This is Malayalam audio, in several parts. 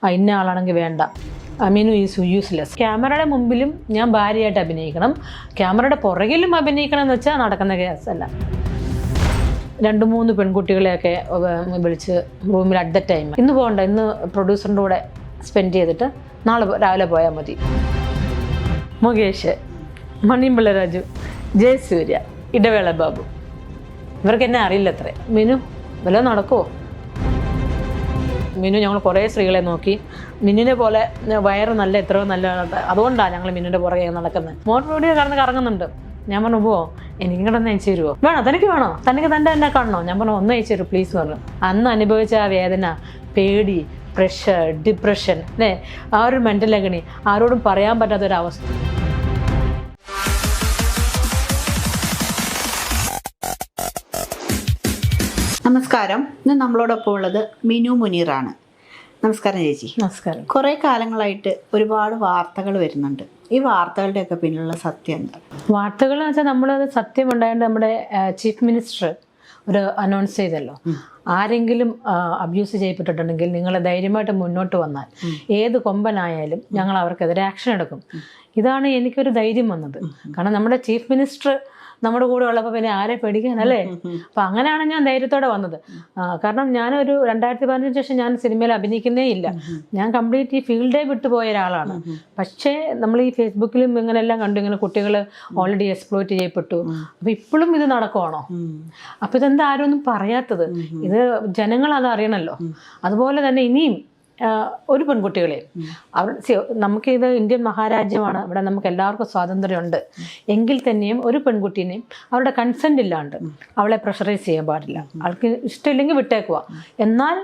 ഇന്ന ആളാണെങ്കിൽ വേണ്ട, മീനു ഈസ് യൂസ്ലെസ്. ക്യാമറയുടെ മുമ്പിലും ഞാൻ ഭാര്യയായിട്ട് അഭിനയിക്കണം, ക്യാമറയുടെ പുറകിലും അഭിനയിക്കണം എന്ന് വെച്ചാൽ നടക്കുന്ന കേസല്ല. 2-3 പെൺകുട്ടികളെയൊക്കെ വിളിച്ച് റൂമിൽ അറ്റ് ദ ടൈം ഇന്ന് പോകണ്ട, ഇന്ന് പ്രൊഡ്യൂസറിൻ്റെ കൂടെ സ്പെൻഡ് ചെയ്തിട്ട് നാളെ രാവിലെ പോയാൽ മതി. മുകേഷ്, മണിയമ്പിള്ള രാജു, ജയസൂര്യ, ഇടവേള ബാബു, ഇവർക്ക് എന്നെ അറിയില്ല അത്രേ. മീനു വല്ലതും നടക്കുമോ? മിനു ഞങ്ങൾ കുറേ സ്ത്രീകളെ നോക്കി, മിന്നിനെ പോലെ വയറ് നല്ല എത്രയോ നല്ല, അതുകൊണ്ടാണ് ഞങ്ങൾ മിന്നിൻ്റെ പുറകെ നടക്കുന്നത്. മോട്ടോർ വീഡിയോ കറങ്ങുന്നുണ്ട്. ഞാൻ പറഞ്ഞു പോവോ, എനിക്കും കൂടെ ഒന്ന് അയച്ചു തരുമോ? വേണോ, തനിക്ക് വേണോ, തനിക്ക് തൻ്റെ എന്നെ കാണണോ? ഞാൻ പറഞ്ഞു ഒന്ന് അയച്ചു തരും പ്ലീസ് പറഞ്ഞു. അന്ന് അനുഭവിച്ച ആ വേദന, പേടി, പ്രഷർ, ഡിപ്രഷൻ, അല്ലേ, ആ ഒരു മെൻ്റൽ അഗ്നി ആരോടും പറയാൻ പറ്റാത്തൊരവസ്ഥ. നമസ്കാരം. ഇന്ന് നമ്മളോടൊപ്പം ഉള്ളത് മിനു മുനീറാണ്. നമസ്കാരം ചേച്ചി. നമസ്കാരം. കുറേ കാലങ്ങളായിട്ട് ഒരുപാട് വാർത്തകൾ വരുന്നുണ്ട്. ഈ വാർത്തകളുടെയൊക്കെ പിന്നിലുള്ള സത്യം എന്താ? വാർത്തകൾ എന്ന് വെച്ചാൽ നമ്മളത് സത്യം ഉണ്ടായത് നമ്മുടെ ചീഫ് മിനിസ്റ്റർ ഒരു അനൗൺസ് ചെയ്തല്ലോ, ആരെങ്കിലും അബ്യൂസ് ചെയ്യപ്പെട്ടിട്ടുണ്ടെങ്കിൽ നിങ്ങൾ ധൈര്യമായിട്ട് മുന്നോട്ട് വന്നാൽ ഏത് കൊമ്പനായാലും ഞങ്ങൾ അവർക്കെതിരെ ആക്ഷൻ എടുക്കും. ഇതാണ് എനിക്കൊരു ധൈര്യം വന്നത്. കാരണം നമ്മുടെ ചീഫ് മിനിസ്റ്റർ നമ്മുടെ കൂടെ ഉള്ളപ്പോൾ പിന്നെ ആരെ പേടിക്കാനല്ലേ? അപ്പം അങ്ങനെയാണ് ഞാൻ ധൈര്യത്തോടെ വന്നത്. കാരണം ഞാനൊരു 2015 ശേഷം ഞാൻ സിനിമയിൽ അഭിനയിക്കുന്നേ ഇല്ല. ഞാൻ കംപ്ലീറ്റ് ഈ ഫീൽഡേ വിട്ടുപോയ ഒരാളാണ്. പക്ഷേ നമ്മൾ ഈ ഫേസ്ബുക്കിലും ഇങ്ങനെല്ലാം കണ്ടു, ഇങ്ങനെ കുട്ടികൾ ഓൾറെഡി എക്സ്പ്ലോയിറ്റ് ചെയ്യപ്പെട്ടു. അപ്പം ഇപ്പോഴും ഇത് നടക്കുവാണോ? അപ്പം ഇതെന്താ ആരും ഒന്നും പറയാത്തത്? ഇത് ജനങ്ങൾ അത് അറിയണമല്ലോ. അതുപോലെ തന്നെ ഇനിയും ഒരു പെൺകുട്ടികളെ നമുക്കിത് ഇന്ത്യൻ മഹാരാജ്യമാണ്, ഇവിടെ നമുക്ക് എല്ലാവർക്കും സ്വാതന്ത്ര്യമുണ്ട്. എങ്കിൽ തന്നെയും ഒരു പെൺകുട്ടീനെയും അവരുടെ കൺസെൻ്റ് ഇല്ലാണ്ട് അവളെ പ്രഷറൈസ് ചെയ്യാൻ പാടില്ല. അവൾക്ക് ഇഷ്ടമില്ലെങ്കിൽ വിട്ടേക്കുക. എന്നാൽ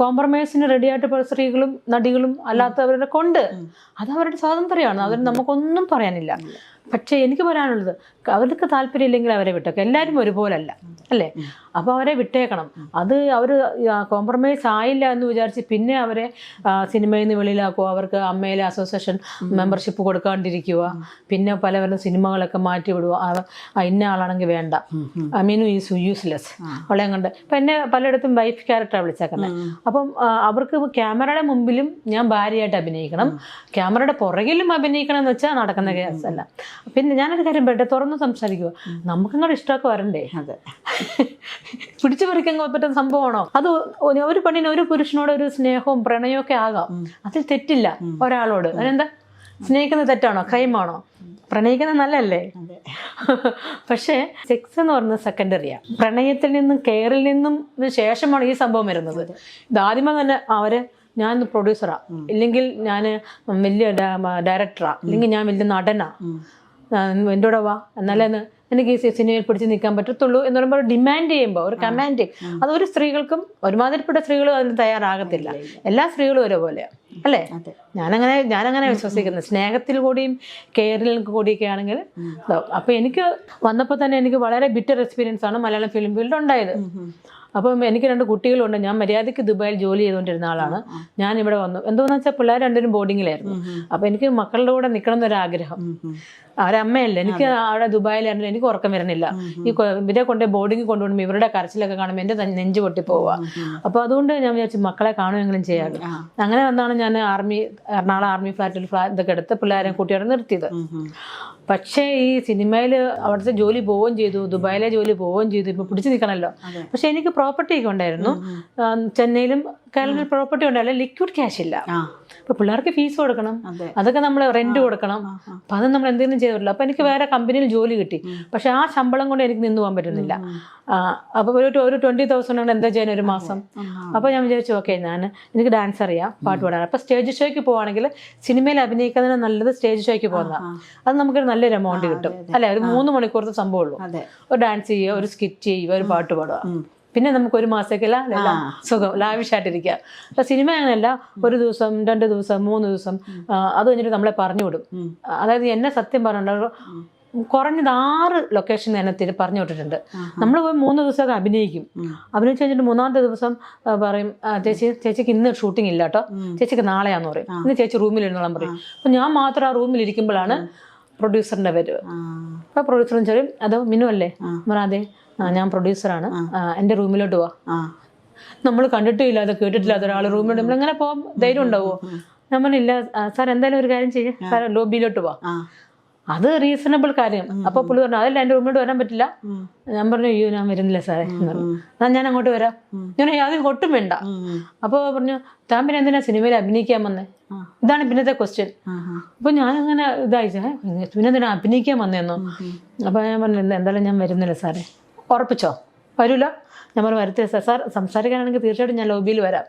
കോംപ്രമൈസിന് റെഡിയായിട്ട് സ്ത്രീകളും നടികളും അല്ലാത്തവരുടെ കൊണ്ട് അത് അവരുടെ സ്വാതന്ത്ര്യമാണ്. അതിന് നമുക്കൊന്നും പറയാനില്ല. പക്ഷേ എനിക്ക് പറയാനുള്ളത്, അവർക്ക് താല്പര്യമില്ലെങ്കിൽ അവരെ വിട്ടേക്കാം. എല്ലാവരും ഒരുപോലല്ല അല്ലേ? അപ്പോൾ അവരെ വിട്ടേക്കണം. അത് അവർ കോംപ്രമൈസ് ആയില്ല എന്ന് വിചാരിച്ച് പിന്നെ അവരെ സിനിമയിൽ നിന്ന് വെളിയിലാക്കുക, അവർക്ക് അമ്മയിലെ അസോസിയേഷൻ മെമ്പർഷിപ്പ് കൊടുക്കാണ്ടിരിക്കുക, പിന്നെ പല സിനിമകളൊക്കെ മാറ്റി വിടുക. ഇന്ന ആളാണെങ്കിൽ വേണ്ട, മീനു ഈസ് യൂസ്ലെസ്, അവളെ കണ്ട് ഇപ്പം എന്നെ പലയിടത്തും വൈഫ് ക്യാരക്ടറാണ് വിളിച്ചേക്കുന്നത്. അപ്പം അവർക്ക് ക്യാമറയുടെ മുമ്പിലും ഞാൻ ഭാര്യയായിട്ട് അഭിനയിക്കണം, ക്യാമറയുടെ പുറകിലും അഭിനയിക്കണം എന്ന് വെച്ചാൽ നടക്കുന്ന കേസല്ല. പിന്നെ ഞാനൊരു കാര്യം പറയട്ടെ, തുറന്ന് സംസാരിക്കുക. നമുക്കങ്ങോട്ട് ഇഷ്ടമൊക്കെ വരണ്ടേ? അതെ, പിടിച്ചു പറിക്കാൻ പറ്റുന്ന സംഭവമാണോ? അത് ഒരു പെണ്ണിന് ഒരു പുരുഷനോട് ഒരു സ്നേഹവും പ്രണയവും ഒക്കെ ആകാം, അതിൽ തെറ്റില്ല. ഒരാളോട് അതെന്താ, സ്നേഹിക്കുന്നത് തെറ്റാണോ? ക്രൈമാണോ? പ്രണയിക്കുന്നത് നല്ലല്ലേ? പക്ഷേ സെക്സ് എന്ന് പറയുന്നത് സെക്കൻഡറിയാണ്. പ്രണയത്തിൽ നിന്നും കെയറിൽ നിന്നും ശേഷമാണ് ഈ സംഭവം വരുന്നത്. ഇതാദ്യമേ തന്നെ ഞാൻ പ്രൊഡ്യൂസറാണ്, ഇല്ലെങ്കിൽ ഞാൻ വലിയ ഡയറക്ടറാണ്, ഇല്ലെങ്കിൽ ഞാൻ വലിയ നടനാണ്, എൻ്റെ കൂടെ വാ എന്നാലേ എനിക്ക് ഈ സിനിമയിൽ പിടിച്ച് നിൽക്കാൻ പറ്റത്തുള്ളൂ എന്ന് പറയുമ്പോൾ ഡിമാൻഡ് ചെയ്യുമ്പോൾ ഒരു കമാൻഡിങ്, അതൊരു സ്ത്രീകൾക്കും ഒരുമാതിരിപ്പെട്ട സ്ത്രീകളും അതിന് തയ്യാറാകത്തില്ല. എല്ലാ സ്ത്രീകളും ഒരുപോലെയാണ് അല്ലേ? ഞാനങ്ങനെ വിശ്വസിക്കുന്നത്. സ്നേഹത്തിൽ കൂടിയും കെയറിൽ കൂടിയൊക്കെ ആണെങ്കിൽ. അപ്പോൾ എനിക്ക് വന്നപ്പോൾ തന്നെ എനിക്ക് വളരെ ബിറ്റർ എക്സ്പീരിയൻസ് ആണ് മലയാളം ഫിലിം ഫീൽഡ് ഉണ്ടായത്. അപ്പം എനിക്ക് 2 കുട്ടികളുണ്ട്. ഞാൻ മര്യാദയ്ക്ക് ദുബായിൽ ജോലി ചെയ്തുകൊണ്ടിരുന്ന ആളാണ്. ഞാൻ ഇവിടെ വന്നു. എന്താണെന്ന് വെച്ചാൽ പിള്ളേർ 2 ബോർഡിങ്ങിലായിരുന്നു. അപ്പോൾ എനിക്ക് മക്കളുടെ കൂടെ നിൽക്കണം എന്നൊരാഗ്രഹം. അവരമ്മയല്ല, എനിക്ക് അവിടെ ദുബായിലായിരുന്നു. എനിക്ക് ഉറക്കം വരുന്നില്ല. ഇവരെ കൊണ്ട് ബോർഡിങ്ങിൽ കൊണ്ടുപോകുമ്പോൾ ഇവരുടെ കരച്ചിലൊക്കെ കാണുമ്പോൾ എൻ്റെ നെഞ്ച് പൊട്ടി പോവുക. അപ്പോൾ അതുകൊണ്ട് ഞാൻ വിചാരിച്ചു മക്കളെ കാണുമെങ്കിലും ചെയ്യാറ്. അങ്ങനെ വന്നാണ് ഞാൻ എറണാകുളം ആർമി ഫ്ലാറ്റിൽ ഇതൊക്കെ എടുത്ത് പിള്ളേരെ കുട്ടിയോടെ നിർത്തിയത്. പക്ഷേ ഈ സിനിമയിൽ അവിടുത്തെ ജോലി പോവുകയും ചെയ്തു, ദുബായിലെ ജോലി പോവുകയും ചെയ്തു. ഇപ്പം പിടിച്ചു നിൽക്കണമല്ലോ. പക്ഷെ എനിക്ക് പ്രോപ്പർട്ടി ഒക്കെ ഉണ്ടായിരുന്നു. ചെന്നൈയിലും കേരളത്തിൽ പ്രോപ്പർട്ടി ഉണ്ടായില്ല, ലിക്വിഡ് ക്യാഷ് ഇല്ല. ഇപ്പം പിള്ളേർക്ക് ഫീസ് കൊടുക്കണം, അതൊക്കെ നമ്മൾ റെന്റ് കൊടുക്കണം. അപ്പം അത് നമ്മൾ എന്തെങ്കിലും ചെയ്തിട്ടില്ല. അപ്പം എനിക്ക് വേറെ കമ്പനിയിൽ ജോലി കിട്ടി. പക്ഷെ ആ ശമ്പളം കൊണ്ട് എനിക്ക് നിന്ന് പോകാൻ പറ്റുന്നില്ല. അപ്പോൾ ഒരു 20,000 കൊണ്ട് എന്താ ചെയ്യാൻ ഒരു മാസം? അപ്പോൾ ഞാൻ വിചാരിച്ചു ഓക്കെ, എനിക്ക് ഡാൻസ് അറിയാം, പാട്ട് പാടാൻ. അപ്പോൾ സ്റ്റേജ് ഷോയ്ക്ക് പോവുകയാണെങ്കിൽ സിനിമയിൽ അഭിനയിക്കുന്നതിന് നല്ലത് സ്റ്റേജ് ഷോയ്ക്ക് പോകുന്നതാണ്. അത് നമുക്കൊരു നല്ലൊരു എമൗണ്ട് കിട്ടും അല്ലേ? ഒരു 3 മണിക്കൂറത്തെ സംഭവമുള്ളൂ. ഒരു ഡാൻസ് ചെയ്യുക, ഒരു സ്കിറ്റ് ചെയ്യുക, ഒരു പാട്ട് പാടുക, പിന്നെ നമുക്ക് ഒരു മാസത്തേക്കല്ല സുഖം ലാവിഷായിട്ടിരിക്കുക. അപ്പോൾ സിനിമ അങ്ങനെയല്ല, 1 ദിവസം 2 ദിവസം 3 ദിവസം അത് കഴിഞ്ഞിട്ട് നമ്മളെ പറഞ്ഞു വിടും. അതായത് എന്നെ സത്യം പറഞ്ഞിട്ടുണ്ടോ, കുറഞ്ഞത് 6 ലൊക്കേഷൻ എന്നെ പറഞ്ഞു വിട്ടിട്ടുണ്ട്. നമ്മൾ പോയി 3 ദിവസമൊക്കെ അഭിനയിക്കും. അഭിനയിച്ച് കഴിഞ്ഞിട്ട് 3-ാമത്തെ ദിവസം പറയും ചേച്ചിക്ക് ഇന്ന് ഷൂട്ടിംഗ് ഇല്ല കേട്ടോ, ചേച്ചിക്ക് നാളെയാന്ന് പറയും. ഇന്ന് ചേച്ചി റൂമിൽ ഇരുന്നോളാൻ പറയും. അപ്പം ഞാൻ മാത്രം ആ റൂമിൽ ഇരിക്കുമ്പോഴാണ് പ്രൊഡ്യൂസറിൻ്റെ പേര്. അപ്പോൾ പ്രൊഡ്യൂസറും ചോദിക്കും അതോ മിനു അല്ലേ? അതെ, ഞാൻ പ്രൊഡ്യൂസറാണ്, എൻ്റെ റൂമിലോട്ട് പോവാ. നമ്മൾ കണ്ടിട്ടില്ല, അത് കേട്ടിട്ടില്ലാത്ത ഒരാൾ റൂമിൽ നമ്മളെങ്ങനെ പോകാൻ ധൈര്യം ഉണ്ടാവുമോ? ഞാൻ പറഞ്ഞില്ല സാർ, എന്തായാലും ഒരു കാര്യം ചെയ്യാം സാർ, ലോബിയിലോട്ട് പോവാം. അത് റീസണബിൾ കാര്യം. അപ്പൊ പുള്ളി പറഞ്ഞു അതല്ല എൻ്റെ റൂമിലോട്ട് വരാൻ പറ്റില്ല. ഞാൻ പറഞ്ഞു അയ്യോ ഞാൻ വരുന്നില്ല സാറേ എന്ന് പറഞ്ഞു. എന്നാൽ ഞാൻ അങ്ങോട്ട് വരാം. ഞാൻ അത് ഒട്ടും വേണ്ട. അപ്പോൾ പറഞ്ഞു താൻ പിന്നെ എന്തിനാ സിനിമയിൽ അഭിനയിക്കാൻ വന്നേ? ഇതാണ് പിന്നത്തെ ക്വസ്റ്റ്യൻ. അപ്പൊ ഞാനങ്ങനെ ഇതായിച്ചേ, പിന്നെ എന്തിനാ അഭിനയിക്കാൻ വന്നേന്നോ? അപ്പൊ ഞാൻ പറഞ്ഞു എന്തായാലും ഞാൻ വരുന്നില്ല സാറേ. ഉറപ്പിച്ചോ? വരൂല? ഞാൻ പറഞ്ഞു വരത്തില്ല സാർ. സാർ സംസാരിക്കാനാണെങ്കിൽ തീർച്ചയായിട്ടും ഞാൻ ലോബിയിൽ വരാം.